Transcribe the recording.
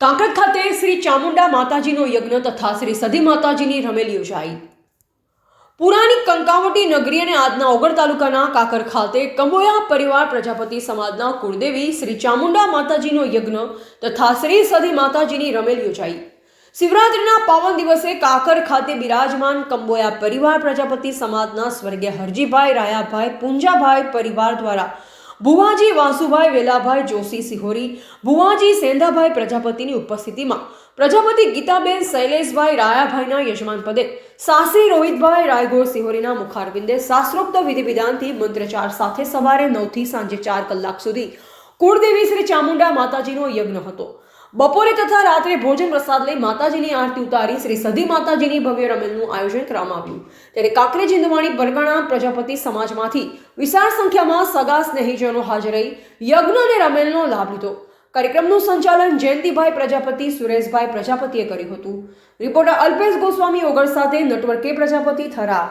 કાંકરેજ ખાતે શ્રી ચામુંડા માતાજીનો યજ્ઞ તથા શ્રી સધી માતાજીની રમેલ યોજાઈ। પુરાણી કંકાવટી નગરી અને આજના ઓગળ તાલુકાના કાકર ખાતે કંબોયા પરિવાર પ્રજાપતિ સમાજના કુળદેવી શ્રી ચામુંડા માતાજીનો યજ્ઞ તથા શ્રી સધી માતાજીની રમેલ યોજાઈ। શિવરાત્રિના પાવન દિવસે કાકર ખાતે બિરાજમાન કંબોયા પરિવાર પ્રજાપતિ સમાજના સ્વર્ગીય હરજીભાઈ રાયાભાઈ પુંજાભાઈ પરિવાર દ્વારા ભુવાજી વાસુભાઈ વેલાભાઈ જોશી સિહોરી, ભુવાજી સેંધાભાઈ પ્રજાપતિની ઉપસ્થિતિમાં પ્રજાપતિ ગીતાબેન શૈલેષભાઈ રાયાભાઈના યજમાન પદે સાસી રોહિતભાઈ રાયગોર સિહોરીના મુખારવિંદે શાસ્ત્રોક્ત વિધિ વિધાનથી મંત્રચાર સાથે સવારે 9 થી સાંજે 4 કલાક સુધી કુળદેવી શ્રી ચામુંડા માતાજીનો યજ્ઞ હતો। બપોરે તથા રાત્રે ભોજન પ્રસાદ લઈ માતાજીની આરતી ઉતારી શ્રી સધી માતાજીની ભવ્ય રમેલનું આયોજન કરવામાં આવ્યું। ત્યારે કાંકરેજ હિંદવાણી બરગાણા પ્રજાપતિ સમાજમાંથી વિશાળ સંખ્યામાં સગા સ્નેહીજનો હાજર રહી યજ્ઞ અને રમેલનો લાભ લીધો। કાર્યક્રમનું સંચાલન જયંતિભાઈ પ્રજાપતિ સુરેશભાઈ પ્રજાપતિએ કર્યું હતું। રિપોર્ટર અલ્પેશ ગોસ્વામી ઓગળ સાથે નટવર કે પ્રજાપતિ થરા।